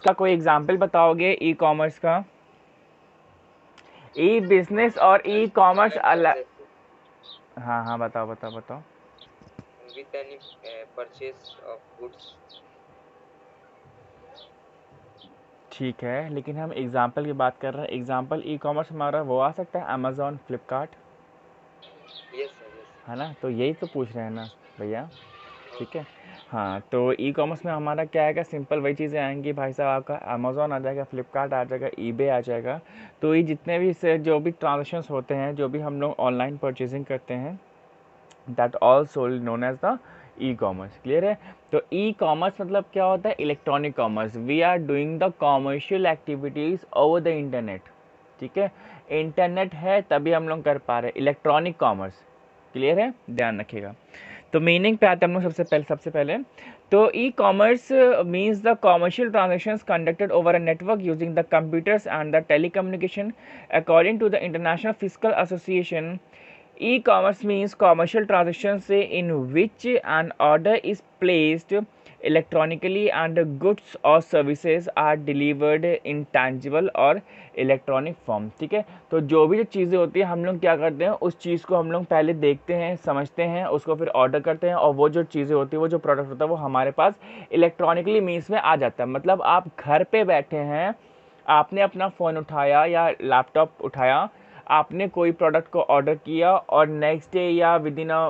का कोई एग्जाम्पल बताओगे ई कॉमर्स का? ई बिजनेस और ई just कॉमर्स online अलग। transaction हाँ हाँ, बताओ बताओ बताओ। with any purchase of goods. ठीक है, लेकिन हम एग्जाम्पल की बात कर रहे हैं। एग्जाम्पल ई कॉमर्स हमारा वो आ सकता है, Amazon, Flipkart, Yes sir, yes है ना? तो यही तो पूछ रहे हैं ना भैया। sir. ठीक है। हाँ, तो ई कॉमर्स में हमारा क्या आएगा? सिंपल वही चीज़ें आएंगी भाई साहब, आपका अमेजोन आ जाएगा, फ्लिपकार्ट आ जाएगा, ईबे आ जाएगा। तो ये जितने भी से जो भी ट्रांजेक्शन्स होते हैं, जो भी हम लोग ऑनलाइन परचेजिंग करते हैं, that all sold known as the e commerce. Clear है? तो ई कॉमर्स मतलब क्या होता है? Electronic commerce. We are doing the commercial activities over the internet. ठीक है, इंटरनेट है तभी हम लोग कर पा रहे हैं इलेक्ट्रॉनिक कॉमर्स। क्लियर है? ध्यान रखिएगा। तो मीनिंग पे आते हैं हम लोग सबसे पहले। तो e commerce means the commercial transactions conducted over a network using the computers and the telecommunication according to the international physical association. E-commerce means commercial transactions in which an order is placed electronically and goods or services are delivered in tangible और electronic form. ठीक है, तो जो भी जो चीज़ें होती हैं हम लोग क्या करते हैं, उस चीज़ को हम लोग पहले देखते हैं, समझते हैं, उसको फिर ऑर्डर करते हैं, और वो जो चीज़ें होती है, वो जो प्रोडक्ट होता है, वो हमारे पास इलेक्ट्रॉनिकली मीन्स में आ जाता है। मतलब आप घर पे बैठे हैं, आपने अपना फ़ोन उठाया या लैपटॉप उठाया, आपने कोई प्रोडक्ट को ऑर्डर किया और नेक्स्ट डे या with in a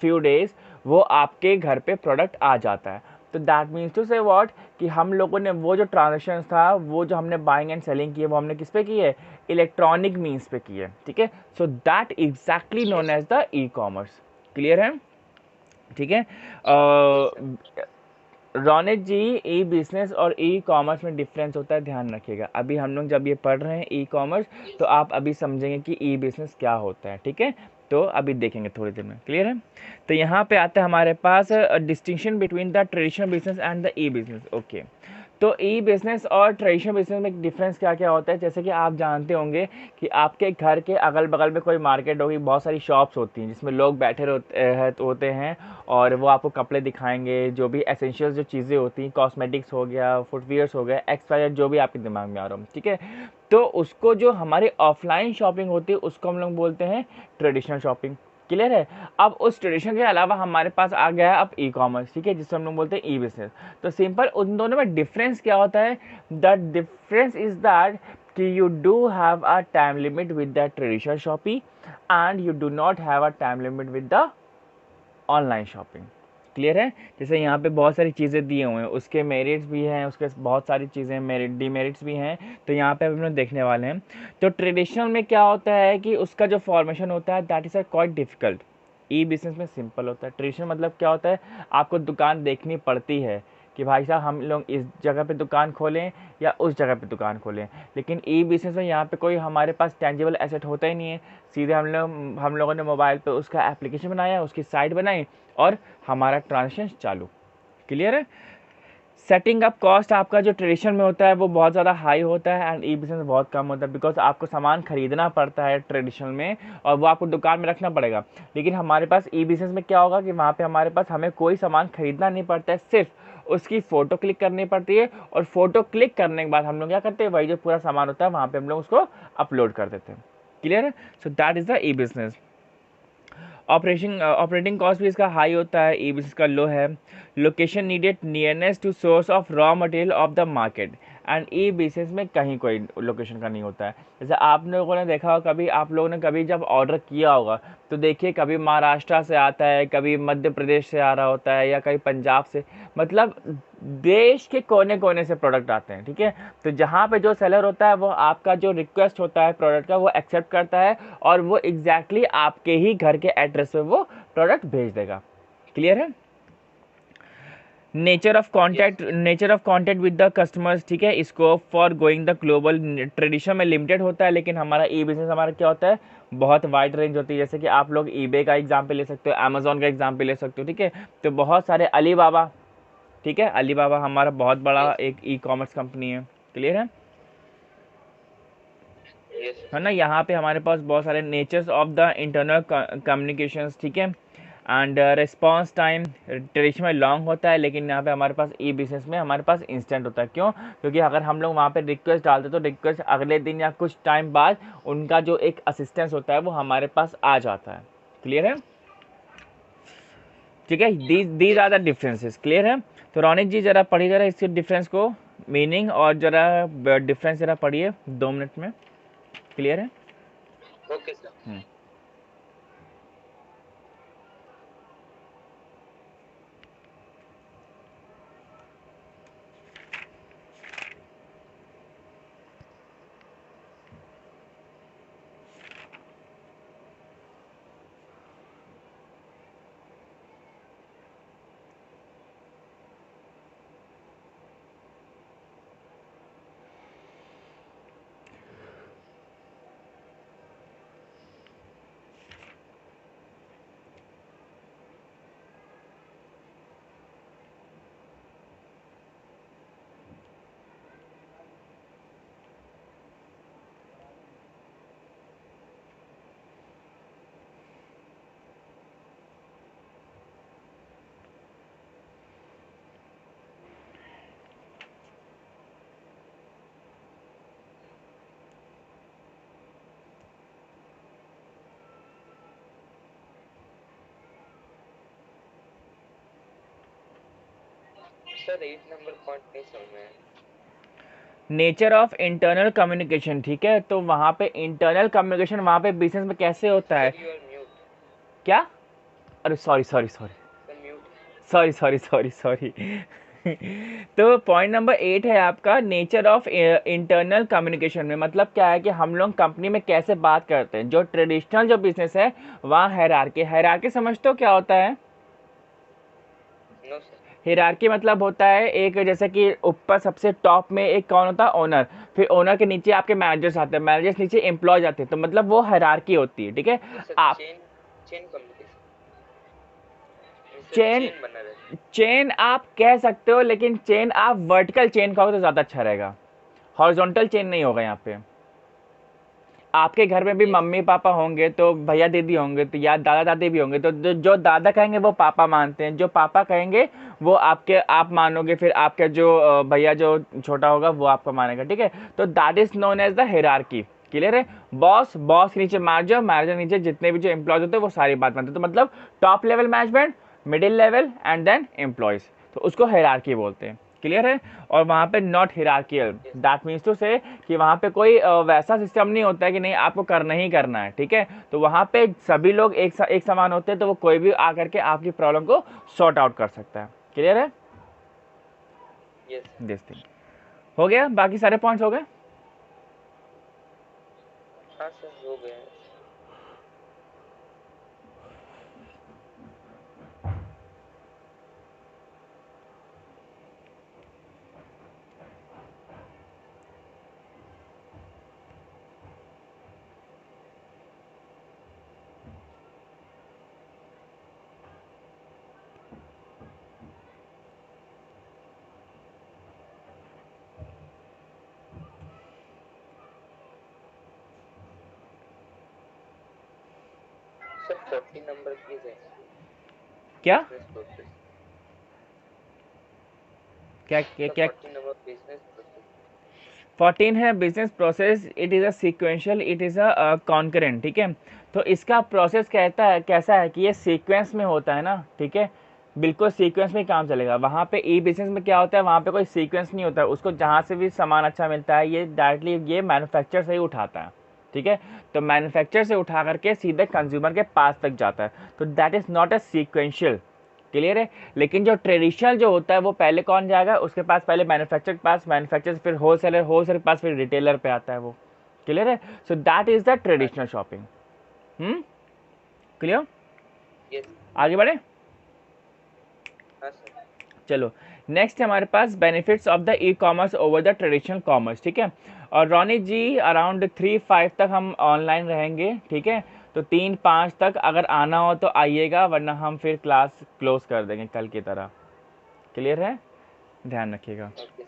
few days वो आपके घर पे प्रोडक्ट आ जाता है। तो दैट मीन्स टू से व्हाट, कि हम लोगों ने वो जो ट्रांजेक्शन था, वो जो हमने बाइंग एंड सेलिंग की है, वो हमने किस पे की है? इलेक्ट्रॉनिक मीन्स पे की है। ठीक है, so that exactly known Yes as the e commerce. Clear है? ठीक है। yes sir. Raunak ji, e business और ई कॉमर्स में डिफरेंस होता है, ध्यान रखिएगा। अभी हम लोग जब ये पढ़ रहे हैं ई कॉमर्स, तो Yes आप अभी समझेंगे कि ई बिजनेस क्या होता है। ठीक है, तो अभी देखेंगे थोड़ी देर में। क्लियर है? तो यहाँ पे आता है हमारे पास distinction between the traditional business and the e business. Okay, तो ई बिजनेस और ट्रेडिशनल बिजनेस में डिफरेंस क्या क्या होता है? जैसे कि आप जानते होंगे कि आपके घर के अगल बगल में कोई मार्केट होगी, बहुत सारी शॉप्स होती हैं जिसमें लोग बैठे होते हैं, और वो आपको कपड़े दिखाएंगे, जो भी एसेंशियल जो चीज़ें होती हैं, कॉस्मेटिक्स हो गया, फुटवियर्स हो गया, एक्सपायर जो भी आपके दिमाग में आ रहा हो। ठीक है, तो उसको जो हमारी ऑफलाइन शॉपिंग होती है, उसको हम लोग बोलते हैं ट्रेडिशनल शॉपिंग। क्लियर है? अब उस ट्रेडिशन के अलावा हमारे पास आ गया है अब ई कॉमर्स। ठीक है, जिसको हम लोग बोलते हैं ई बिजनेस। तो सिंपल उन दोनों में डिफरेंस क्या होता है? द डिफरेंस इज दैट कि you do have a time limit with the traditional shopping and you do not have a time limit with the online shopping. Clear है? जैसे यहाँ पे बहुत सारी चीज़ें दिए हुए हैं, उसके मेरिट्स भी हैं, उसके बहुत सारी चीज़ें मेरिट डिमेरिट्स भी हैं। तो यहाँ पे हम लोग देखने वाले हैं। तो ट्रेडिशनल में क्या होता है कि उसका जो फॉर्मेशन होता है, that is a quite difficult. E business में सिंपल होता है। ट्रेडिशनल मतलब क्या होता है? आपको दुकान देखनी पड़ती है कि भाई साहब हम लोग इस जगह पे दुकान खोलें या उस जगह पे दुकान खोलें। लेकिन ई बिजनेस में यहाँ पे कोई हमारे पास टेंजिबल एसेट होता ही नहीं है। सीधे हम लोगों ने मोबाइल पे उसका एप्लीकेशन बनाया, उसकी साइट बनाई, और हमारा ट्रांजेक्शन चालू। क्लियर है? सेटिंग अप कॉस्ट आपका जो ट्रेडिशनल में होता है वो बहुत ज़्यादा हाई होता है, एंड ई बिजनेस में बहुत कम होता है, बिकॉज आपको सामान खरीदना पड़ता है ट्रेडिशनल में, और वो आपको दुकान में रखना पड़ेगा। लेकिन हमारे पास ई बिजनेस में क्या होगा कि वहाँ पे हमारे पास हमें कोई सामान खरीदना नहीं पड़ता है, सिर्फ उसकी फ़ोटो क्लिक करनी पड़ती है, और फोटो क्लिक करने के बाद हम लोग क्या करते हैं, वही जो पूरा सामान होता है वहाँ पे हम लोग उसको अपलोड कर देते हैं। क्लियर है? So that is the e business. Operating cost भी इसका हाई होता है, ई बिजनेस का लो है। Location needed nearness to source of raw material of the market, and e business में कहीं कोई लोकेशन का नहीं होता है। जैसे आप लोगों ने देखा होगा, कभी आप लोगों ने कभी जब ऑर्डर किया होगा, तो देखिए कभी महाराष्ट्र से आता है, कभी मध्य प्रदेश से आ रहा होता है, या कहीं पंजाब से, मतलब देश के कोने कोने से प्रोडक्ट आते हैं। ठीक है, तो जहाँ पे जो सेलर होता है वो आपका जो रिक्वेस्ट होता है प्रोडक्ट का, वो एक्सेप्ट करता है, और वो एग्जैक्टली आपके ही घर के एड्रेस पे वो प्रोडक्ट भेज देगा। क्लियर है? yes nature of contact with the customers. ठीक है, scope for going the global. Tradition में लिमिटेड होता है, लेकिन हमारा ई बिजनेस हमारा क्या होता है? बहुत वाइड रेंज होती है। जैसे कि आप लोग ईबे का एग्जाम्पल ले सकते हो, अमेजोन का एग्जाम्पल ले सकते हो। ठीक है, तो बहुत सारे अलीबाबा। ठीक है, अलीबाबा हमारा बहुत बड़ा yes एक ई कॉमर्स कंपनी है। क्लियर yes है ना? यहाँ पे हमारे पास बहुत सारे natures of the internal communications. ठीक है, एंड रिस्पॉन्स टाइम ट्रेडिशनल में लॉन्ग होता है, लेकिन यहाँ पे हमारे पास ई बिजनेस में हमारे पास इंस्टेंट होता है। क्यों? क्योंकि अगर हम लोग वहाँ पे रिक्वेस्ट डालते तो रिक्वेस्ट अगले दिन या कुछ टाइम बाद उनका जो एक असिस्टेंस होता है वो हमारे पास आ जाता है। क्लियर है? ठीक है, these are the differences. Clear है? तो रौनिक जी ज़रा पढ़िए ज़रा इसके डिफरेंस को, मीनिंग, और ज़रा डिफरेंस ज़रा पढ़िए 2 मिनट में। क्लियर है? Okay sir. Sir 8 number point नहीं समझ में आया। Nature of internal communication. ठीक है, तो वहाँ पे इंटरनल कम्युनिकेशन वहाँ पे बिजनेस में कैसे होता है? Sir you are mute. क्या? अरे sorry sorry sorry sir mute. Sorry sorry sorry sorry तो पॉइंट नंबर 8 है आपका नेचर ऑफ इंटरनल कम्युनिकेशन में मतलब क्या है कि हम लोग कंपनी में कैसे बात करते हैं। जो ट्रेडिशनल जो बिजनेस है वहाँ हायरार्की समझते हो क्या होता है? No sir. हायरार्की मतलब होता है एक, जैसे कि ऊपर सबसे टॉप में एक कौन होता है? ओनर। फिर ओनर के नीचे आपके मैनेजर्स आते हैं, मैनेजर्स नीचे एम्प्लॉयज आते हैं, तो मतलब वो हायरार्की होती है। ठीक है, नहीं सर, आप chain chain communication sir, chain chain बना रहता चेन आप कह सकते हो, लेकिन चेन आप वर्टिकल चेन कहोगे तो ज़्यादा अच्छा रहेगा। हॉरिजॉन्टल चेन नहीं होगा यहाँ पे। आपके घर में भी है। यस मम्मी पापा होंगे तो भैया दीदी होंगे, तो या दादा दादी भी होंगे, तो जो दादा कहेंगे वो पापा मानते हैं, जो पापा कहेंगे वो आप मानोगे, फिर आपके जो भैया जो छोटा होगा वो आपको मानेगा। ठीक है, तो that is known as the hierarchy. Clear है? बॉस के नीचे मैनेजर नीचे जितने भी जो एम्प्लॉयज होते हैं वो सारी बात मानते हैं। तो मतलब top level management, middle level and then employees, तो उसको हायरार्की बोलते हैं। क्लियर है? और वहाँ पे नॉट हिरार्कियल, दैट मीन्स टू से कि वहाँ पे कोई वैसा सिस्टम नहीं होता है कि नहीं आपको करना ही करना है। ठीक है, तो वहाँ पे सभी लोग एक समान होते हैं, तो वो कोई भी आकर के आपकी प्रॉब्लम को सॉर्ट आउट कर सकता है। क्लियर है? Yes sir. दिस थिंग हो गया, बाकी सारे पॉइंट्स हो गए। हाँ सर, हो गया है। सर 40 नंबर प्लीज है। क्या बिजनेस प्रोसेस। क्या क्या सर क्या 40 नंबर बिजनेस प्रोसेस। 14 है business process. It is a sequential, it is a concurrent. ठीक है, तो इसका प्रोसेस कहता है कैसा है कि ये सीक्वेंस में होता है ना। ठीक है, बिल्कुल सीक्वेंस में काम चलेगा। वहाँ पे ई बिजनेस में क्या होता है, वहाँ पे कोई सीक्वेंस नहीं होता है, उसको जहाँ से भी सामान अच्छा मिलता है ये डायरेक्टली ये मैन्युफैक्चर से ही उठाता है। ठीक है, तो मैन्युफैक्चर से उठा करके सीधे कंज्यूमर के पास तक जाता है, तो that is not a sequential. Clear है? लेकिन जो ट्रेडिशनल जो होता है वो पहले कौन जाएगा, उसके पास पहले मैन्युफैक्चर के पास, मैन्युफैक्चर से फिर होलसेलर, होलसेलर के पास फिर रिटेलर पे आता है वो। क्लियर है? So that is the traditional shopping. Clear? Yes. आगे बढ़े, हाँ सर। चलो। नेक्स्ट हमारे पास benefits of the e commerce over the traditional commerce. ठीक है, और रोनी जी अराउंड 3-5 तक हम ऑनलाइन रहेंगे। ठीक है, तो 3-5 तक अगर आना हो तो आइएगा, वरना हम फिर क्लास क्लोज कर देंगे कल की तरह। क्लियर है? ध्यान रखिएगा। ओके।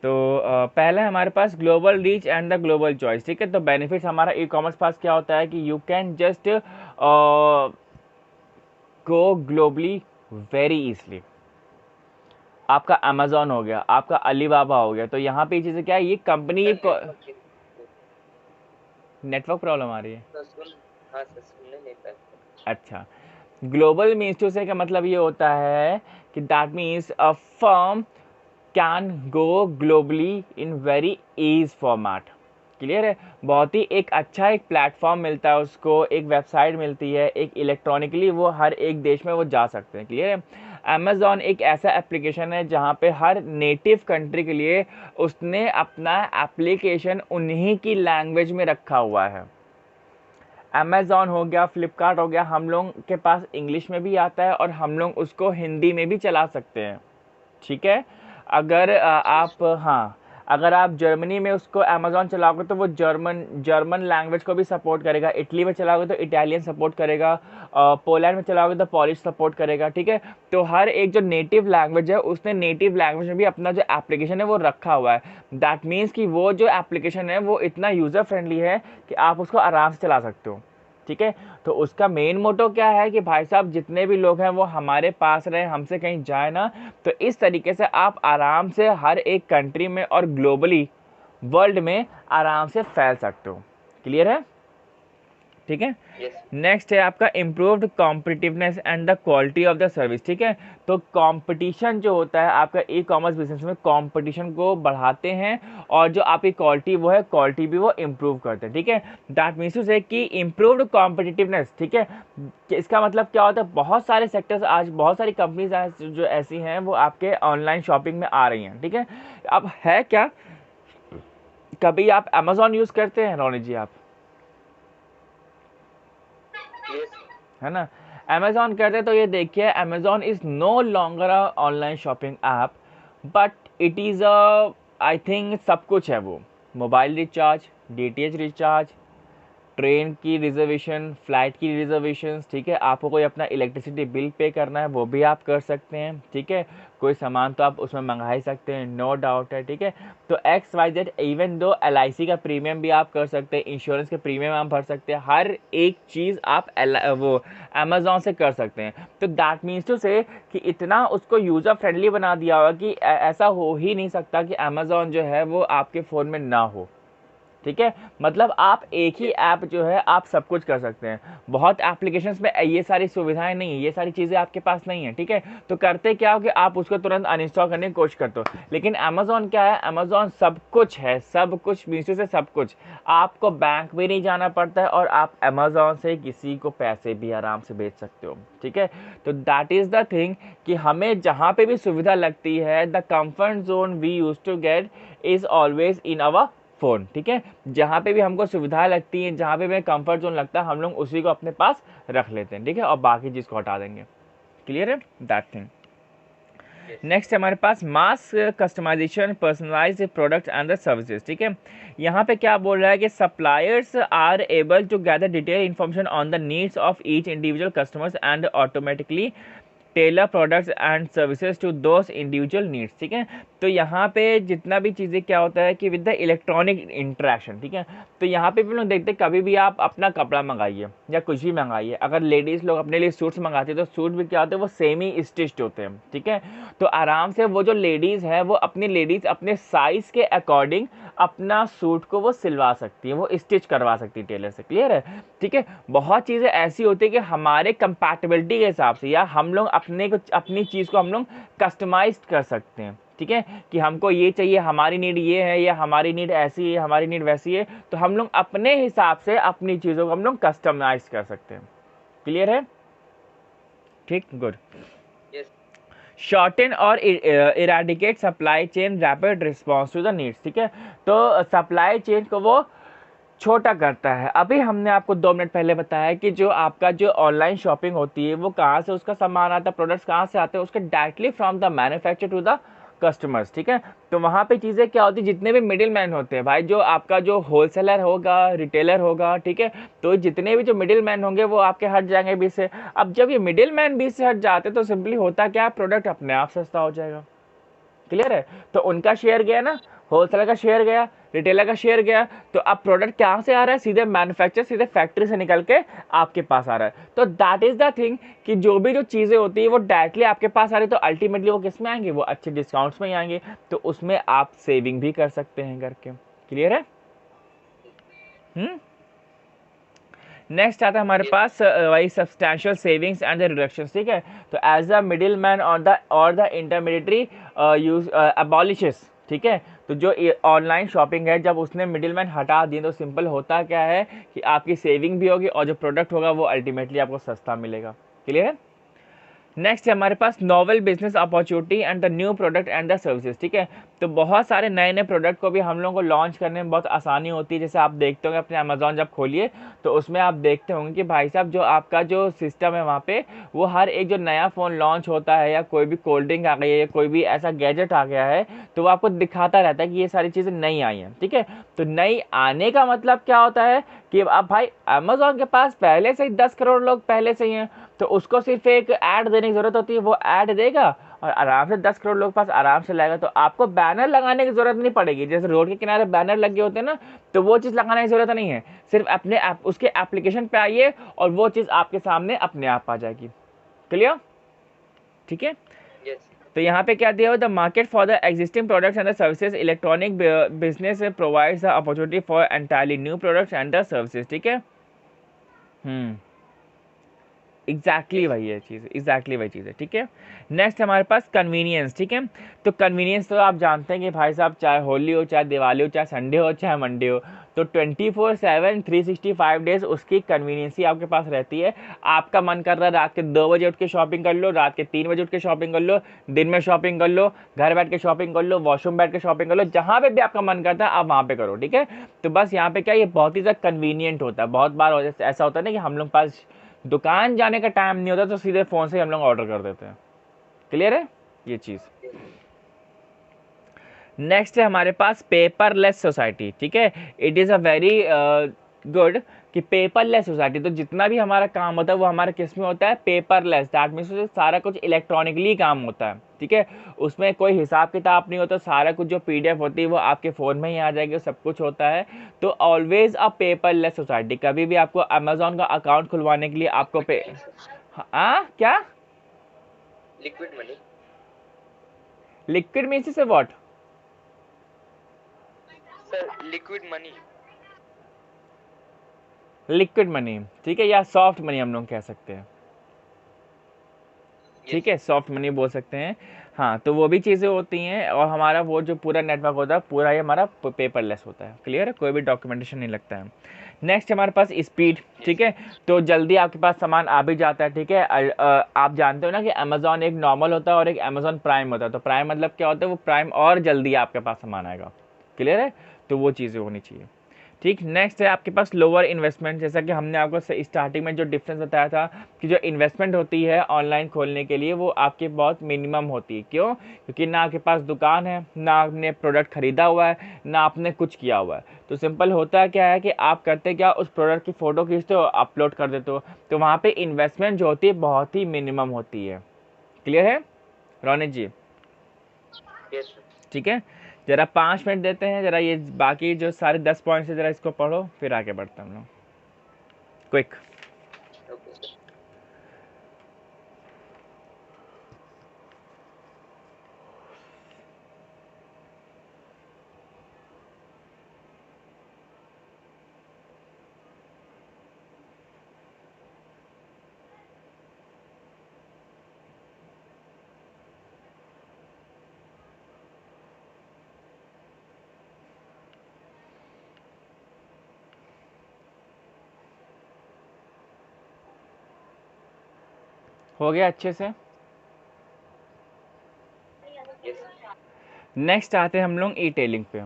तो पहला हमारे पास global reach and the global choice. ठीक है, तो बेनिफिट्स हमारा ई कॉमर्स पास क्या होता है कि you can just go globally very easily. आपका अमेजोन हो गया, आपका अलीबाबा हो गया। तो यहाँ पे ये चीज़ें क्या है, ये कंपनी ये नेटवर्क प्रॉब्लम आ रही है। हाँ सर, सुनने नहीं पाए। अच्छा, ग्लोबल मीन्स टू से का मतलब ये होता है कि that means a firm can go globally in very ease format. Clear है? बहुत ही एक अच्छा एक प्लेटफॉर्म मिलता है उसको, एक वेबसाइट मिलती है, एक इलेक्ट्रॉनिकली वो हर एक देश में वो जा सकते हैं। क्लियर है? अमेज़ॉन एक ऐसा एप्लीकेशन है जहाँ पे हर नेटिव कंट्री के लिए उसने अपना एप्लीकेशन उन्हीं की लैंग्वेज में रखा हुआ है। अमेज़ॉन हो गया, फ्लिपकार्ट हो गया, हम लोग के पास इंग्लिश में भी आता है और हम लोग उसको हिंदी में भी चला सकते हैं। ठीक है? अगर आप हाँ, अगर आप जर्मनी में उसको अमेज़ॉन चलाओगे तो वो जर्मन लैंग्वेज को भी सपोर्ट करेगा, इटली में चलाओगे तो इटालियन सपोर्ट करेगा, पोलैंड में चलाओगे तो पॉलिश सपोर्ट करेगा। ठीक है? तो हर एक जो नेटिव लैंग्वेज है उसने नेटिव लैंग्वेज में भी अपना जो एप्लीकेशन है वो रखा हुआ है। दैट मीन्स कि वो जो एप्लीकेशन है वो इतना यूज़र फ्रेंडली है कि आप उसको आराम से चला सकते हो। ठीक है? तो उसका मेन मोटो क्या है कि भाई साहब जितने भी लोग हैं वो हमारे पास रहें, हमसे कहीं जाए ना। तो इस तरीके से आप आराम से हर एक कंट्री में और ग्लोबली वर्ल्ड में आराम से फैल सकते हो। क्लियर है? ठीक है? नेक्स्ट है आपका improved competitiveness and the quality of the service. ठीक है? तो कंपटीशन जो होता है आपका ई कॉमर्स बिजनेस में, कंपटीशन को बढ़ाते हैं और जो आपकी क्वालिटी वो है, क्वालिटी भी वो इम्प्रूव करते हैं। ठीक है? दैट मीन्स टू से कि इम्प्रूव्ड कॉम्पिटिटिवनेस। ठीक है? इसका मतलब क्या होता है, बहुत सारे सेक्टर्स आज, बहुत सारी कंपनीज आज जो ऐसी हैं वो आपके ऑनलाइन शॉपिंग में आ रही हैं। ठीक है? अब है क्या, कभी आप अमेजोन यूज़ करते हैं रोनी जी आप? है ना? अमेज़ॉन करते तो ये देखिए, Amazon is no longer a online shopping app, but it is a, I think सब कुछ है वो। Mobile recharge, DTH recharge, train की रिजर्वेशन, फ़्लाइट की रिजर्वेशंस। ठीक है? आपको कोई अपना इलेक्ट्रिसिटी बिल पे करना है वो भी आप कर सकते हैं। ठीक है? कोई सामान तो आप उसमें मंगा ही सकते हैं, नो डाउट है। ठीक है? तो XYZ, इवन दो LIC का प्रीमियम भी आप कर सकते हैं, इंश्योरेंस के प्रीमियम आप भर सकते हैं, हर एक चीज़ आप वो अमेज़ॉन से कर सकते हैं। तो दैट मीन्स टू से कि इतना उसको यूज़र फ्रेंडली बना दिया हुआ कि ऐसा हो ही नहीं सकता कि अमेज़ॉन जो है वो आपके फ़ोन में ना हो। ठीक है? मतलब आप एक ही ऐप जो है आप सब कुछ कर सकते हैं। बहुत एप्लीकेशंस में ये सारी सुविधाएं नहीं है, ये सारी चीज़ें आपके पास नहीं है। ठीक है? तो करते क्या हो कि आप उसको तुरंत अनइंस्टॉल करने की कोशिश करते हो। लेकिन अमेज़ॉन क्या है, अमेज़ॉन सब कुछ है, सब कुछ मीशो से सब कुछ। आपको बैंक भी नहीं जाना पड़ता है और आप अमेज़ॉन से किसी को पैसे भी आराम से भेज सकते हो। ठीक है? तो दैट इज़ द थिंग कि हमें जहाँ पे भी सुविधा लगती है, the comfort zone we use to get is always in our phone. ठीक है? जहाँ पे भी हमको सुविधा लगती है, जहाँ पे हमें कंफर्ट जोन लगता है, हम लोग उसी को अपने पास रख लेते हैं। ठीक है? और बाकी चीज़ को हटा देंगे। क्लियर है? That thing. नेक्स्ट हमारे पास mass customization, personalized products and the services. ठीक है? यहाँ पे क्या बोल रहा है कि suppliers are able to gather detail information on the needs of each individual customers and automatically tailor products and services to those individual needs. ठीक है? तो यहाँ पे जितना भी चीज़ें क्या होता है कि विद द इलेक्ट्रॉनिक इंटरेक्शन। ठीक है? तो यहाँ पे भी लोग देखते हैं, कभी भी आप अपना कपड़ा मंगाइए या कुछ भी मंगाइए, अगर लेडीज़ लोग अपने लिए सूट्स मंगाते हैं तो सूट भी क्या होते हैं, वो सेमी स्टिच्ड होते हैं। ठीक है? तो आराम से वो जो लेडीज़ है वो अपनी लेडीज़ अपने साइज़ के अकॉर्डिंग अपना सूट को वो सिलवा सकती है, वो स्टिच करवा सकती है टेलर से। क्लियर है? ठीक है? बहुत चीज़ें ऐसी होती है कि हमारे कंपैटिबिलिटी के हिसाब से या हम लोग अपनी चीज़ को हम लोग कस्टमाइज कर सकते हैं। ठीक है? कि हमको ये चाहिए, हमारी नीड ये है या हमारी नीड ऐसी है, हमारी नीड वैसी है, तो हम लोग अपने हिसाब से अपनी चीज़ों को हम लोग कस्टमाइज कर सकते हैं। क्लियर है? ठीक, गुड। शॉर्टन और eradicate supply chain, rapid response to the needs. ठीक है? तो सप्लाई चेन को वो छोटा करता है। अभी हमने आपको 2 मिनट पहले बताया कि जो आपका जो ऑनलाइन शॉपिंग होती है वो कहाँ से उसका सामान आता है, प्रोडक्ट्स कहाँ से आते हैं, उसके directly from the manufacture to the customers. ठीक है? तो वहाँ पे चीज़ें क्या होती है, जितने भी मिडिल मैन होते हैं भाई, जो आपका जो होलसेलर होगा, रिटेलर होगा, ठीक है, तो जितने भी जो मिडिल मैन होंगे वो आपके हट जाएंगे बीच से। अब जब ये मिडिल मैन बीच से हट जाते तो सिंपली होता क्या, प्रोडक्ट अपने आप सस्ता हो जाएगा। क्लियर है? तो उनका शेयर गया ना, होलसेलर का शेयर गया, रिटेलर का शेयर गया, तो अब प्रोडक्ट कहाँ से आ रहा है, सीधे मैन्युफैक्चर, सीधे फैक्ट्री से निकल के आपके पास आ रहा है। तो दैट इज द थिंग कि जो भी जो चीज़ें होती है वो डायरेक्टली आपके पास आ रही है, तो अल्टीमेटली वो किस में आएंगे, वो अच्छे डिस्काउंट्स में ही आएंगे, तो उसमें आप सेविंग भी कर सकते हैं करके। क्लियर है? नेक्स्ट आता है हमारे पास वही substantial savings and the reductions. ठीक है, तो एज द मिडिल मैन और द इंटरमीडिएटरी यूज अबॉलिशेस। ठीक है, तो जो ऑनलाइन शॉपिंग है, जब उसने मिडिल मैन हटा दिए, तो सिंपल होता क्या है कि आपकी सेविंग भी होगी और जो प्रोडक्ट होगा वो अल्टीमेटली आपको सस्ता मिलेगा। क्लियर है? नेक्स्ट है हमारे पास novel business opportunity and the new product and the services. ठीक है, तो बहुत सारे नए नए प्रोडक्ट को भी हम लोगों को लॉन्च करने में बहुत आसानी होती है। जैसे आप देखते होंगे अपने अमेजोन जब खोलिए तो उसमें आप देखते होंगे कि भाई साहब जो आपका जो सिस्टम है वहाँ पे, वो हर एक जो नया फ़ोन लॉन्च होता है या कोई भी कोल्ड ड्रिंक आ गई है या कोई भी ऐसा गैजेट आ गया है, तो वो आपको दिखाता रहता है कि ये सारी चीज़ें नई आई हैं। ठीक है, तो नई आने का मतलब क्या होता है कि अब भाई अमेजोन के पास पहले से ही 10 करोड़ लोग पहले से ही हैं, तो उसको सिर्फ एक ऐड देने की ज़रूरत होती है, वो ऐड देगा और आराम से 10 करोड़ लोग पास आराम से लाएगा। तो आपको बैनर लगाने की ज़रूरत नहीं पड़ेगी। जैसे रोड के किनारे बैनर लगे होते हैं ना, तो वो चीज़ लगाने की ज़रूरत नहीं है। सिर्फ अपने उसके एप्लीकेशन पे आइए और वो चीज़ आपके सामने अपने आप आ जाएगी। क्लियर? ठीक है, तो यहाँ पे क्या दिया हुआ, the market for the existing products and the services, electronic business provides the opportunity for entirely new products and the services. ठीक है, एग्जैक्टली वही है चीज़, एग्जैक्टली वही चीज़ है। ठीक है, नेक्स्ट हमारे पास कन्वीनियंस। ठीक है, तो कन्वीनियंस तो आप जानते हैं कि भाई साहब चाहे होली हो, चाहे दिवाली हो, चाहे संडे हो, चाहे मंडे हो, तो 24/7 365 डेज उसकी कन्वीनियंस ही आपके पास रहती है। आपका मन कर रहा है रात के 2 बजे उठ के शॉपिंग कर लो, रात के 3 बजे उठ के शॉपिंग कर लो, दिन में शॉपिंग कर लो, घर बैठ के शॉपिंग कर लो, वॉशरूम बैठ के शॉपिंग कर लो, जहाँ पे भी आपका मन करता है आप वहाँ पे करो। ठीक है, तो बस यहाँ पे क्या, ये बहुत ही ज़्यादा कन्वीनियंट होता है। बहुत बार ऐसा होता है ना कि हम लोग पास दुकान जाने का टाइम नहीं होता, तो सीधे फ़ोन से हम लोग ऑर्डर कर देते हैं। क्लियर है ये चीज़? नेक्स्ट है हमारे पास पेपरलेस सोसाइटी। ठीक है, it is a very good कि पेपरलेस सोसाइटी, तो जितना भी हमारा काम होता है वो हमारे किस में होता है, पेपरलेस। दैट मीन्स सारा कुछ इलेक्ट्रॉनिकली काम होता है। ठीक है, उसमें कोई हिसाब किताब नहीं होता, सारा कुछ जो PDF होती है वो आपके फ़ोन में ही आ जाएगी, सब कुछ होता है। तो ऑलवेज अ पेपरलेस सोसाइटी। कभी भी आपको अमेजोन का अकाउंट खुलवाने के लिए आपको हाँ क्या, लिक्विड मनी? लिक्विड मीन्स से what? Sir liquid money. Liquid money, ठीक है, या सॉफ्ट मनी हम लोग कह सकते हैं। ठीक है, सॉफ्ट मनी बोल सकते हैं। हाँ, तो वो भी चीज़ें होती हैं और हमारा वो जो पूरा नेटवर्क होता है पूरा ही हमारा पेपरलेस होता है। क्लियर है, कोई भी डॉक्यूमेंटेशन नहीं लगता है। नेक्स्ट हमारे पास स्पीड। ठीक है, तो जल्दी आपके पास सामान आ भी जाता है। ठीक है, आप जानते हो ना कि अमेजोन एक नॉर्मल होता है और एक अमेजोन प्राइम होता है। तो प्राइम मतलब क्या होता है, वो प्राइम और जल्दी आपके पास सामान आएगा। क्लियर है, तो वो चीज़ें होनी चाहिए। ठीक, नेक्स्ट है आपके पास लोअर इन्वेस्टमेंट। जैसा कि हमने आपको स्टार्टिंग में जो डिफरेंस बताया था कि जो इन्वेस्टमेंट होती है ऑनलाइन खोलने के लिए वो आपकी बहुत मिनिमम होती है। क्यों? क्योंकि ना आपके पास दुकान है, ना आपने प्रोडक्ट खरीदा हुआ है, ना आपने कुछ किया हुआ है। तो सिंपल होता क्या है कि आप करते क्या, उस प्रोडक्ट की फ़ोटो खींचते हो, अपलोड कर देते हो, तो वहाँ पर इन्वेस्टमेंट जो होती है बहुत ही मिनिमम होती है। क्लियर है रौनिक जी? ठीक है, जरा 5 मिनट देते हैं, जरा ये बाकी जो सारे 10 पॉइंट्स है जरा इसको पढ़ो, फिर आगे बढ़ते हैं हम लोग। क्विक। हो गया अच्छे से? नेक्स्ट आते हैं हम लोग ई टेलिंग पे।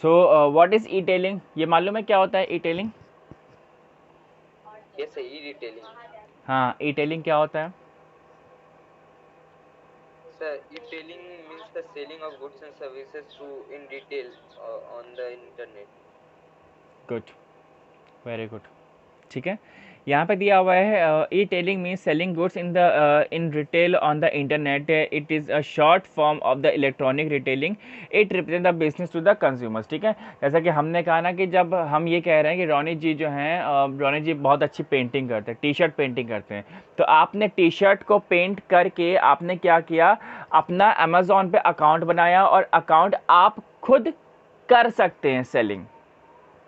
So what is E telling, ये मालूम है क्या होता है e telling? Yes sir, e retailing. हाँ, ई टेलिंग क्या होता है? Sir, e-tailing means the selling of goods and services through in detail on the internet. Good, very good. ठीक है, यहाँ पे दिया हुआ है e tailing means selling goods in retail on the internet. It is a short form of the electronic retailing. It represent the business to the consumers. ठीक है, जैसा कि हमने कहा ना कि जब हम ये कह रहे हैं कि रोनी जी जो हैं, रोनी जी बहुत अच्छी पेंटिंग करते हैं, टी शर्ट पेंटिंग करते हैं. तो आपने टी शर्ट को पेंट करके आपने क्या किया, अपना अमेज़ॉन पे अकाउंट बनाया और अकाउंट आप खुद कर सकते हैं सेलिंग.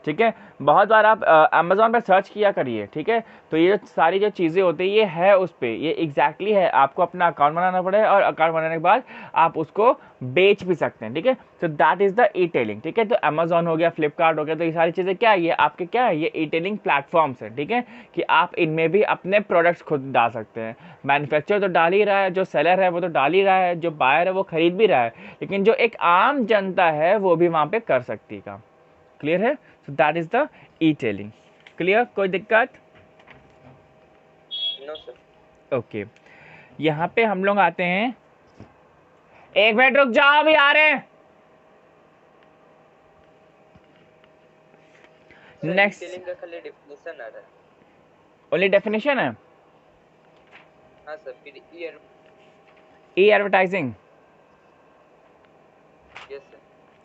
ठीक है, बहुत बार आप अमेज़ॉन पर सर्च किया करिए. ठीक है, तो ये सारी जो चीज़ें होती है ये है उस पर, ये एग्जैक्टली है. आपको अपना अकाउंट बनाना पड़ेगा और अकाउंट बनाने के बाद आप उसको बेच भी सकते हैं. ठीक है, तो that is the E telling. ठीक है, तो अमेज़ॉन हो गया, फ्लिपकार्ट हो गया, तो ये सारी चीज़ें क्या है, ये आपके क्या है, ये ई टेलिंग प्लेटफॉर्म्स हैं. ठीक है, कि आप इनमें भी अपने प्रोडक्ट्स खुद डाल सकते हैं. मैन्युफैक्चर तो डाल ही रहा है, जो सेलर है वो तो डाल ही रहा है, जो बायर है वो खरीद भी रहा है, लेकिन जो एक आम जनता है वो भी वहाँ पर कर सकती है काम. क्लियर है? So that is the E telling. Clear? कोई दिक्कत? No sir. ओके, यहाँ पे हम लोग आते हैं. एक मिनट रुक जाओ, अभी आ रहे हैं. नेक्स्ट टेलिंग का खाली डेफिनेशन आ रहा है. ओनली डेफिनेशन है. हाँ सर. फिर ई एडवर्टाइजिंग. Yes sir.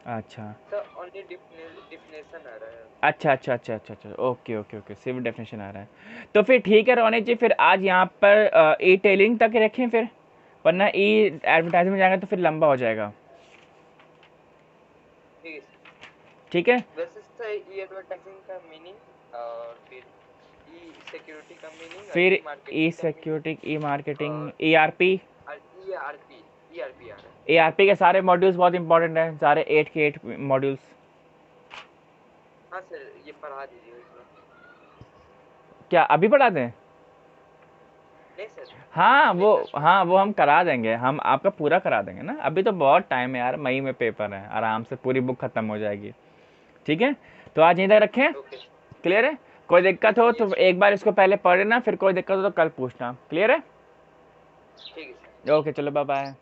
अच्छा सर ओनली डेफिनेशन आ रहा है. अच्छा अच्छा अच्छा अच्छा अच्छा, ओके ओके ओके, सिर्फ डेफिनेशन आ रहा है. तो फिर ठीक है रोनित जी, फिर आज यहाँ पर ई टेलिंग तक रखें फिर, वरना ई एडवर्टाइजिंग में जाएगा तो फिर लंबा हो जाएगा. ठीक है सर. ठीक है, वैसे सर ई एडवर्टाइजिंग का मीनिंग और फिर ई सिक्योरिटी का मीनिंग, फिर ई सिक्योरिटी, ई मार्केटिंग, ई आर पी. और ई आर पी आ रहा है. ए आर पी के सारे मॉड्यूल्स बहुत इंपॉर्टेंट हैं, सारे 8 के 8 मॉड्यूल्स. हाँ सर, ये पढ़ा दीजिए इसमें. क्या अभी पढ़ा दें? नहीं सर. हाँ वो हम करा देंगे, हम आपका पूरा करा देंगे ना. अभी तो बहुत टाइम है यार, मई में पेपर है, आराम से पूरी बुक खत्म हो जाएगी. ठीक है, तो आज यहीं तक रखें. क्लियर है? कोई दिक्कत हो तो एक बार इसको पहले पढ़ लेना, फिर कोई दिक्कत हो तो कल पूछना. क्लियर है? ठीक है सर. ओके, चलो बाय बाय.